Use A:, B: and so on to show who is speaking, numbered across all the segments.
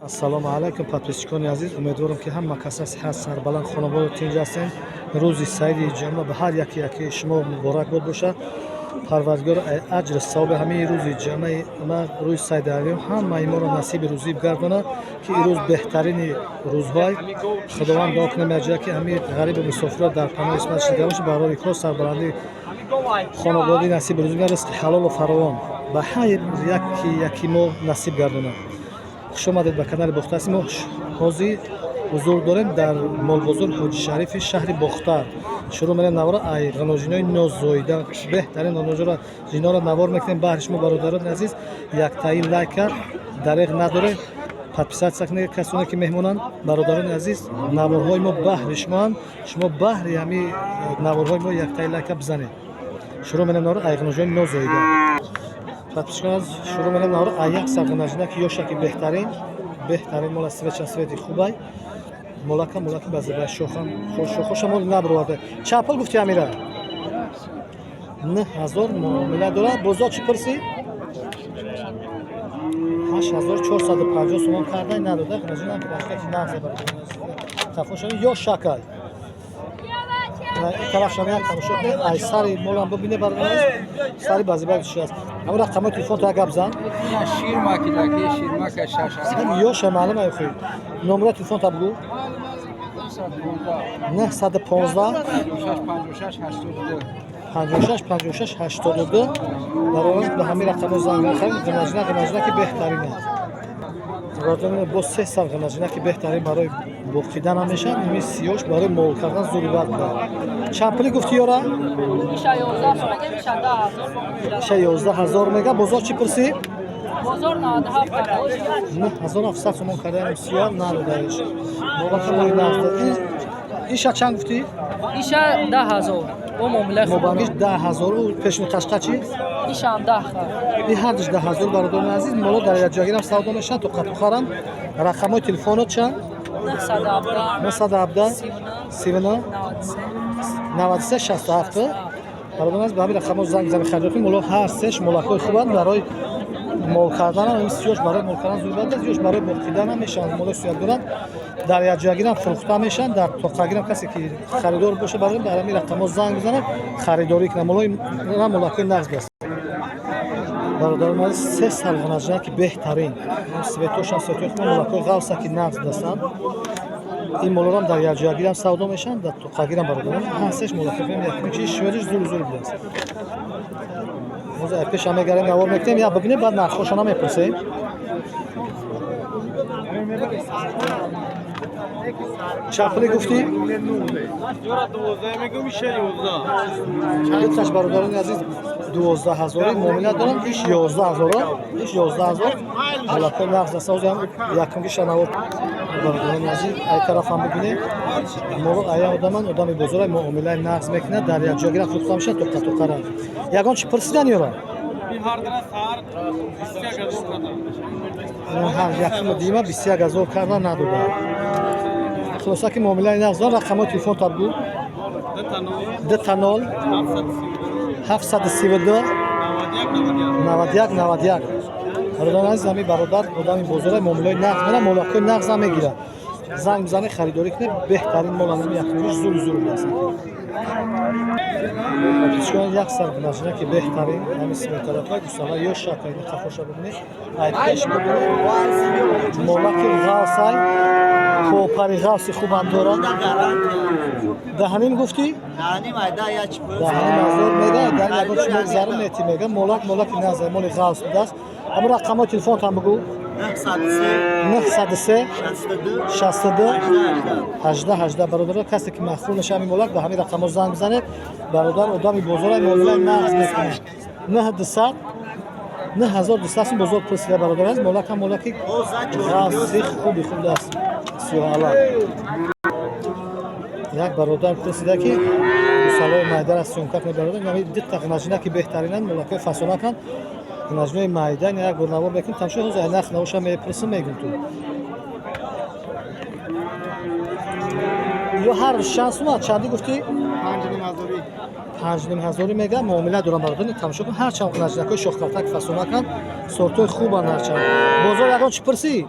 A: ассалому алайкум подписчикони азиз, умедворам ки ҳама каса сиҳат сарбаланд хонаводу тинҷ ҳастем. Рӯзи сайди ҷамъа ба ҳар яки шумо муборак бод боша. Парвардигор аҷр савоби ҳамаи рӯзи ҷамъаи ма рӯзи сайди авем ҳамаи моро насиби рӯзӣ бигардона ки ин рӯз беҳтарини рӯзҳои худованд дуо кунем аҷра ки ҳамаи ғарибу мусофирро дар паноҳи исмат шида боша барори икро сарбаланди хонаводи насиби рӯзӣ ва ризқи ҳалолу фаровон ба ҳар яки мо насиб гардона. خوش آمدید به کانال بختر. ما حاضر حضور داریم در مال بازار حاجی شریف شهر بختر. شروع می‌کنیم نوار ای غنوجینای نوزویده بهترین غنوجینا جینا را نوار می‌کنیم. بهر شما برادران عزیز یک تایی لایک کرد دریغ نداره. подписаться کنید کسانی که مهمونان. برادران عزیز نوارهای ما بهر شما بهر همین نوارهای ما یک تایی لایک بزنید. شروع می‌کنیم نوار ای غنوجینای نوزویده. подписчикон шурӯъ менем навро аяк сарғаначина ки ёшаки беҳтарин мола свети хубай молака базиба шохам хоша мол наброваде чапл гуфти амира 9000 муомила дора бозор чӣ пурси 8450 сомон кардай надода ғаначина ки нағза бар тафошани ё шакал طرفشان یک تماشا کنید ای سری مولم ببینه برای سری بازی باید چی است اما رقم تلفن تا گپ زن
B: شیر ماکیداکی شیر ماک شاش
A: یوش معلومه اخی نمره تلفن تا بگو 915 56 82 برای به همین رقم زنگ خرید غنجنا که بهترینه رادون با 3 سال غنجنا که بهترین برای بوختیدن هم میشن این سیاش برای مول کردن ضرورت داره چند پولی گفتی یارا؟ میشه 11000 میگه بازار چی پرسی؟
C: بازار
A: 9700 تومان کردن سیاه ندادهش بابا کمایی نزده ایشا چند گفتی؟
C: ایشا 10000 او معامله خوب
A: مبانگیش 10000 و پیشون قشقه چی؟
C: ایشا هم 10
A: این هر دوش 10000 برادران عزیز مولا در یک جاگیر هم سودا میشن تو قطع خرم رقمای تلفنات چند؟ 917 39 93 67 برادران عزیز به همین رقم‌ها زنگ بزنید خریداتون مولا هر سهش مولاکای خوبن برای مول کردن هم این سیاش برای مول کردن ضرورت است یوش برای بوختیدن هم میشن مولا سیاد دارن در یک جاگیر هم فروخته میشن در توقعگیر هم کسی که خریدار باشه برای همین رقم‌ها زنگ بزنه خریداری کنه مولاکای نغز بس برادران عزیز 3 سال غنجنا که بهترین سویتوش هم سویتوش مولاکای غوسه که نغز دستن این مولا هم در یک جاگیر هم سودا میشن در توقعگیر هم برادران هستش مولاکای هم یک چیز شویدش زور بیاست موزه پیش هم میگریم نوار میکنیم یا ببینیم بعد نرخوشان هم میپرسیم چپلی گفتی؟ چند برادران عزیز 12000 معامله دارن ایش 11000 ملاکای نغز دسته هم یکمگی شنوار برادران عزیز ای طرف هم ببینیم مورو ایا آدم بزرگ معامله نغز میکنه در یک جاگیر فروخته میشه تو قرار یگان چی پرسیدن یورا هر یکم دیما 21000 کردن نداده خلاصه که معامله نغز رقم تلفن تا بگو 2 732 91 برادران عزیز همین برادر آدم بزرگ معامله نغز میره مولاکای نغز هم میگیره زنگ بزنه خریداری کنه بهترین مولا هم یکمیش زور بیاست چون یک سر غنجنا که بهترین همین سویترهای دوستان یا شاکای خفاشا ببینید ایش ببینید مولاکای غاصای کوپاری غاصی خوب هم دارن دهنیم گفتی؟ دهنیم ازور میگه در یک چون زرم نیتی میگه مولاک نازه مولی غاص بدست اما رقم تلفن هم بگو 903 62 18 برادر کسی که مخفول نشه همین مولاک به همین رقم زنگ بزنه برادر آدمی بزرگ معامله نغز میکنه 9200 بزرگ پرسیده برادر از مولاک هم مولاکی غاصی خوبی خوب دست سیاه یک برادر پرسیده که سالای مایدن از سیونکک برادر یعنی دید غنجنا که بهترینن مولاکای فسونا کن غنجنای مایدن یک برنامه بکنیم تماشا روز نخ نوشا میپرسم میگم تو یا هر شانس ما چندی گفتی 5000 میگه معامله دارم برادر تماشا کن هر چند غنجنای شوخ کلتک فسونا کن سورتای خوب هر چند بازار یگان چی پرسی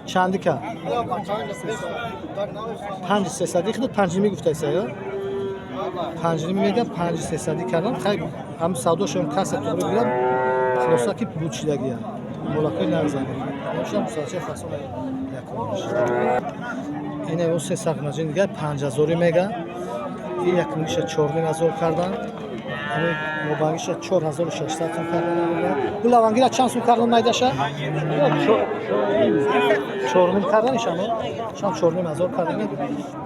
A: چندی که 5 300 خود 5 میگفته سیا 5 میگم 5 300 کردم خیلی هم سوداشون کاسه تو بگیرم خلاصا که بوچیدگی ملاقات نرزنه میشم ساعت فاصله اینه اون سه سرمجین دیگه 5000 میگه این یک میشه 4000 کردن همین موبایلش 4600 تومان کردن اون لوانگی چند سوم کردن میداشه 4000 کردنش هم شام 4000 کردن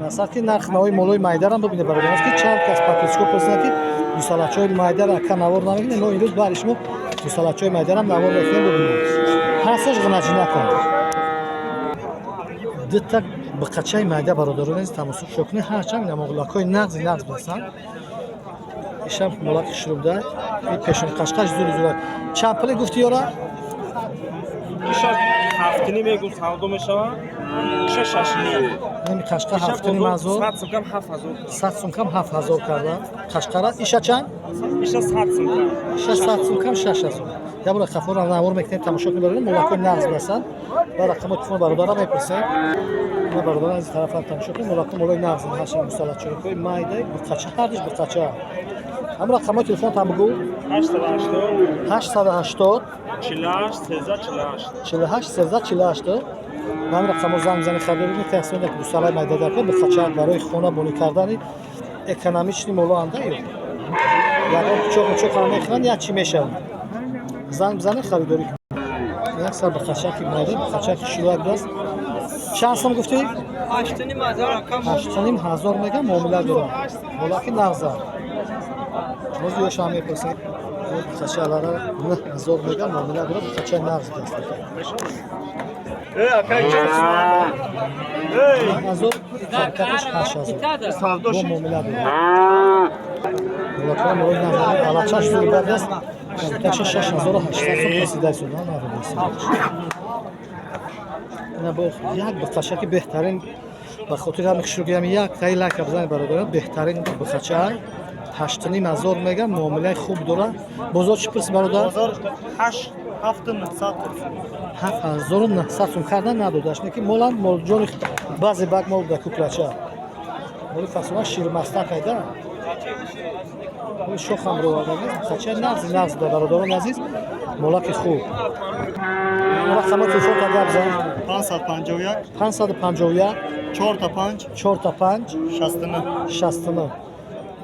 A: مثلا که نرخ نوای مولای مایدر هم ببینه برادر که چند کس پاکسکوپ هست که دوسالچای مایدر اکا نوار نمیگه نه این روز بارش مو دوسالچای مایدر هم نوار رفتن ببینه هستش غناجی نکن دتا بقچای مایدر برادران از تماس شکنه هر چند مغلاقای نغز بسن ایشم ملاک شروع ده این پیشون قشقش زور چند پله گفتی یارا
D: ایشا هفتنی میگم سودو میشه ایشا ششنی
A: نمی قشقه هفتنی مازو
D: 100 سوم کم
A: 7000 کردن قشقه ایشا چند
D: ایشا 100 سوم کم
A: ایشا 100 سوم کم 6000 یا برای خفور نوار میکنیم تماشا کنیم برای ملاک نغز بسن و رقم تلفن برادرام میپرسن ما برادران از طرف تماشا کنیم ملاک مولای نغز هاشم مصالحه چون کوی مایده بقچه هردش بقچه هم رقم تلفن تام بگو 880 48 48 من رقم زنگ میزنی خبر بدید که اصلا یک دوستای مایده در به خاطر برای خونه بونی کردن اکونومیچ مولا انده یا چوک میخوان یا چی میشه زنگ میزنی خریداری یک سر به خاطر که مایده به خاطر شروع دست چند سوم گفتی 8500 میگم معامله دارم مولا که نغزه روزی یا شامی پرسید خاطر علاره 9000 میگم معامله دارم به خاطر نغز دست Azor farkatış 8000 bu muamele Mulakan moy nazar alaçaş zurbadas taşı 6800 رسیده سودان نرسید نه با یک بخشه که بهترین به خاطر هم شروع یک تای لک بزنه برادران بهترین بخشه 8500 میگم معامله خوب داره بازار چی پرس برادر
D: بازار 7900
A: 7900 сум кардан надодаш не ки молан молҷони баъзе баг мол да куклача моли фасола ширмаста кайда моли шохам ровадаги хача нағз да бародарон азиз молаки хуб рақама телефон тагаб зан 551 4 та 5 69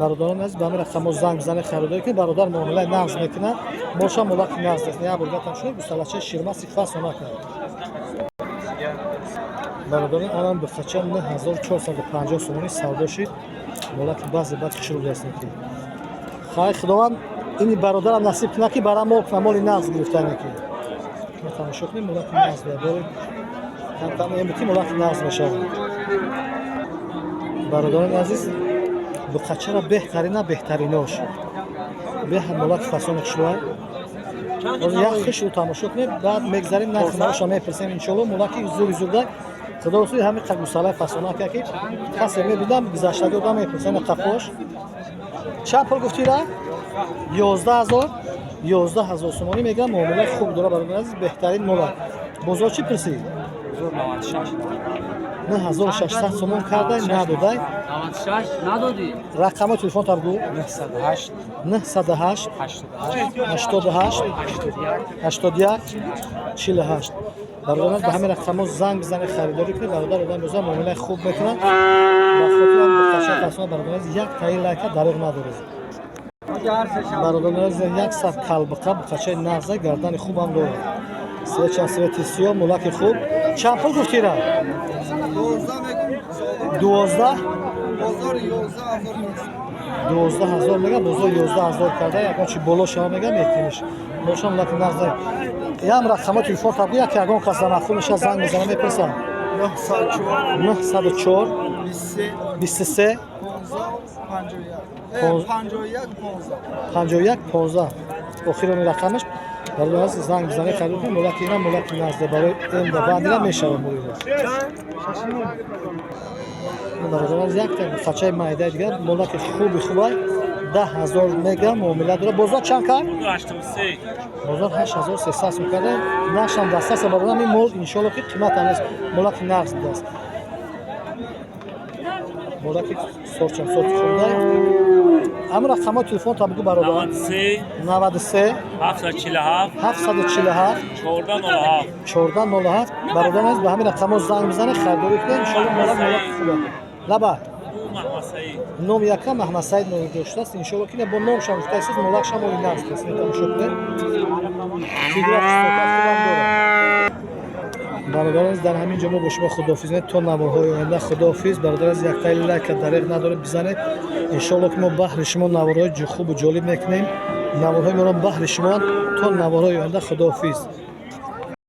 A: برادران از به من رقم زنگ بزنه خریداری که برادر معامله نغز میکنه موشا ملاک نغز است نه برگتم شده گوسالچه شیرما سیفا سونا کنه برادران الان به خچه 9450 سومانی سودا شد ملاک بعضی بعد شروع است که خیر خداوند این برادرم نصیب کنه که برام ملک و مال نغز گرفتن که ما تماشا کنیم ملاک نغز داره کم میگیم ملاک نغز میشه برادران عزیز بخچه را بهتریناش به ملاک فسانک شلوه یک خش رو تماشا کنیم بعد میگذاریم نرخ نوش میپرسیم انشالله ملاکی زور خدا رسولی همین قگوساله فسانک که کسی میبینم گذشتگی رو میپرسیم قفوش چند پول گفتی را 11000 سومانی میگم معامله خوب داره برای از بهترین ملاک بازار چی پرسی 9600 سومون کرده نداده
C: 96 ندادی
A: رقم تلفن تا بگو 908 81 48 برادران به همین رقم زنگ بزنه خریداری کنه برادر آدم بزن معامله خوب بکنن با خاطر هم بخشه فسان برادران یک تایی لایکه دریغ نداره برادران یک صد کلبقه بخشه نغزه گردن خوب هم داره سه چند سویتی سیاه ملاک خوب چند پول گفتی را؟ 12000 میگم بازار 11000 کرده یکان چی بالا شما میگم میتونیش باشم لکن نغزه هم رقم تلفن تا بگو که اگه کس نخونش زنگ میزنم میپرسم 904 23 51 15 آخرین رقمش برای از زنگ بزنه خرید کنیم ملاک اینا ملاک نزده برای این دفعه دیگه میشه موری برای از یک تا خچه مایده دیگه ملاک خوبه 10,000 мега муомила дора. Бозор чанд кард?
D: 83.
A: бозор 8300 сум карда. Нақшам дастаст барода ми мол иншоалло ки қимат аст, мола ки нақс даст. Мола ки сорчам сот хунда. Ам рақамои телефон та бигу барода.
D: 93
A: 93
D: 747
A: 747
D: 1407.
A: 1407 бародар аст ба ҳамин рақамҳо занг бизанед харидорӣ кунед иншоалло мола хуб лаба
D: Muhammad Said.
A: ном якам Маҳмад Саид номи доштааст иншоалло ки бо номшам гуфтааст молакшам ои нақс аст тамошо кунед фигура хубам дорад. бародар аст дар ҳамин ҷо мо бо шумо худоҳофиз мекунем то наворҳои оянда. худоҳофиз бародар аст яктаи лайка дареғ надоред бизанед иншоалло ки мо баҳри шумо наворҳои хубу ҷолиб мекунем. наворҳои моро баҳри шумо то наворҳои оянда. худоҳофиз.